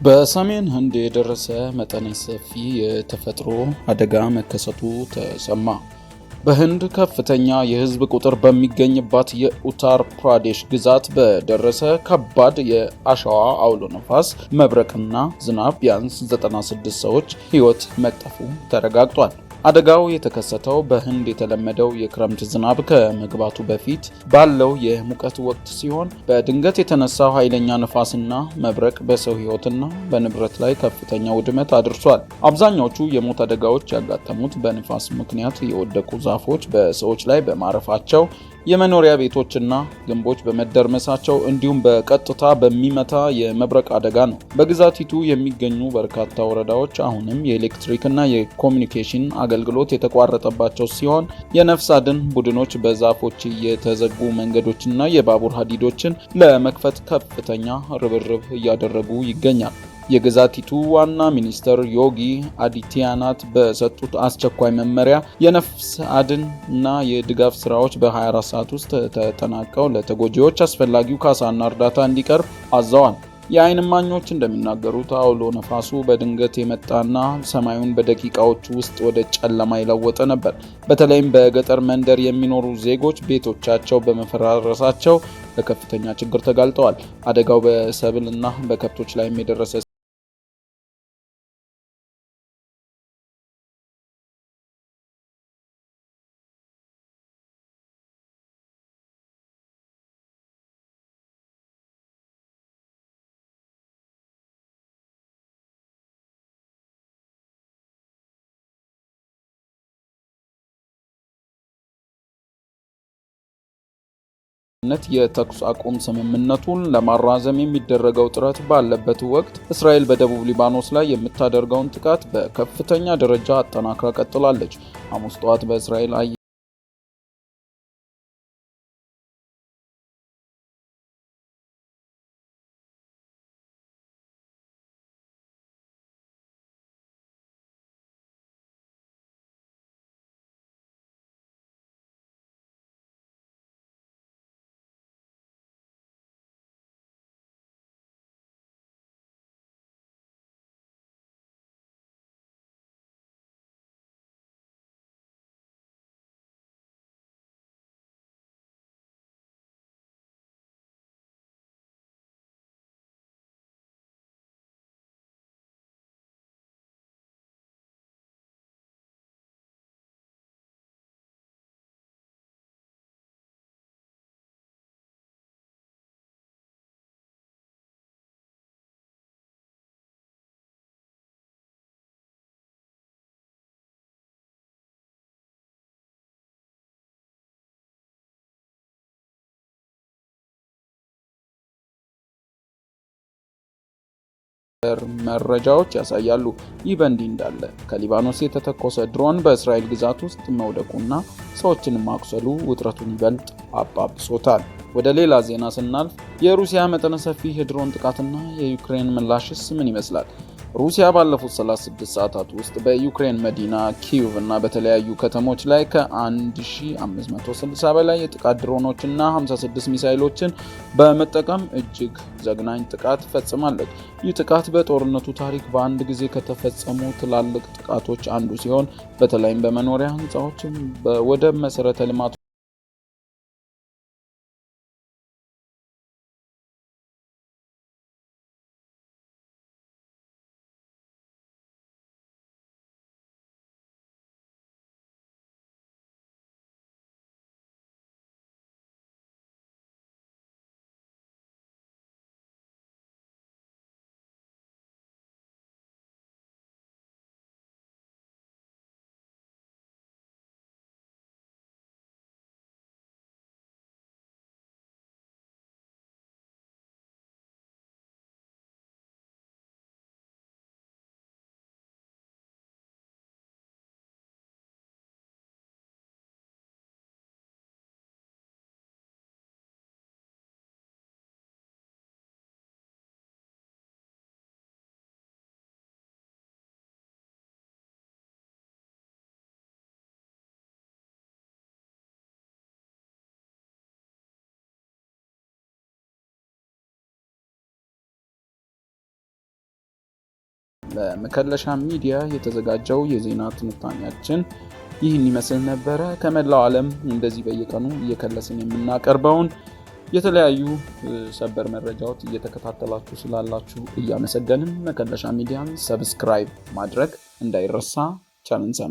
በሰሜን ህንድ የደረሰ መጠነ ሰፊ የተፈጥሮ አደጋ መከሰቱ ተሰማ። በህንድ ከፍተኛ የህዝብ ቁጥር በሚገኝባት የኡታር ፕራዴሽ ግዛት በደረሰ ከባድ የአሸዋ አውሎ ነፋስ፣ መብረቅና ዝናብ ቢያንስ 96 ሰዎች ሕይወት መጥፋቱ ተረጋግጧል። አደጋው የተከሰተው በህንድ የተለመደው የክረምት ዝናብ ከመግባቱ በፊት ባለው የሙቀት ወቅት ሲሆን በድንገት የተነሳው ኃይለኛ ነፋስና መብረቅ በሰው ሕይወትና በንብረት ላይ ከፍተኛ ውድመት አድርሷል። አብዛኛዎቹ የሞት አደጋዎች ያጋጠሙት በንፋስ ምክንያት የወደቁ ዛፎች በሰዎች ላይ በማረፋቸው፣ የመኖሪያ ቤቶችና ግንቦች በመደርመሳቸው እንዲሁም በቀጥታ በሚመታ የመብረቅ አደጋ ነው። በግዛቲቱ የሚገኙ በርካታ ወረዳዎች አሁንም የኤሌክትሪክና የኮሚኒኬሽን አገልግሎት የተቋረጠባቸው ሲሆን የነፍስ አድን ቡድኖች በዛፎች የተዘጉ መንገዶችና የባቡር ሀዲዶችን ለመክፈት ከፍተኛ ርብርብ እያደረጉ ይገኛል። የግዛቲቱ ዋና ሚኒስትር ዮጊ አዲቲያናት በሰጡት አስቸኳይ መመሪያ የነፍስ አድን እና የድጋፍ ስራዎች በ24 ሰዓት ውስጥ ተጠናቀው ለተጎጂዎች አስፈላጊው ካሳና እርዳታ እንዲቀርብ አዘዋል። የዓይን እማኞች እንደሚናገሩት አውሎ ነፋሱ በድንገት የመጣና ሰማዩን በደቂቃዎች ውስጥ ወደ ጨለማ የለወጠ ነበር። በተለይም በገጠር መንደር የሚኖሩ ዜጎች ቤቶቻቸው በመፈራረሳቸው ለከፍተኛ ችግር ተጋልጠዋል። አደጋው በሰብል እና በከብቶች ላይም የደረሰ የተኩስ አቁም ስምምነቱን ለማራዘም የሚደረገው ጥረት ባለበት ወቅት እስራኤል በደቡብ ሊባኖስ ላይ የምታደርገውን ጥቃት በከፍተኛ ደረጃ አጠናክራ ቀጥላለች። ሐሙስ ጠዋት በእስራኤል መረጃዎች ያሳያሉ። ይህ በእንዲህ እንዳለ ከሊባኖስ የተተኮሰ ድሮን በእስራኤል ግዛት ውስጥ መውደቁና ሰዎችን ማቁሰሉ ውጥረቱን ይበልጥ አባብሶታል። ወደ ሌላ ዜና ስናልፍ የሩሲያ መጠነ ሰፊ የድሮን ጥቃትና የዩክሬን ምላሽስ ምን ይመስላል? ሩሲያ ባለፉት 36 ሰዓታት ውስጥ በዩክሬን መዲና ኪየቭ እና በተለያዩ ከተሞች ላይ ከ1560 በላይ የጥቃት ድሮኖችና 56 ሚሳይሎችን በመጠቀም እጅግ ዘግናኝ ጥቃት ፈጽማለች። ይህ ጥቃት በጦርነቱ ታሪክ በአንድ ጊዜ ከተፈጸሙ ትላልቅ ጥቃቶች አንዱ ሲሆን በተለይም በመኖሪያ ህንፃዎች፣ በወደብ መሰረተ ልማት በመከለሻ ሚዲያ የተዘጋጀው የዜና ትንታኔያችን ይህን ይመስል ነበረ። ከመላው ዓለም እንደዚህ በየቀኑ እየከለስን የምናቀርበውን የተለያዩ ሰበር መረጃዎች እየተከታተላችሁ ስላላችሁ እያመሰገንን መከለሻ ሚዲያን ሰብስክራይብ ማድረግ እንዳይረሳ። ቻለን ሰንብት።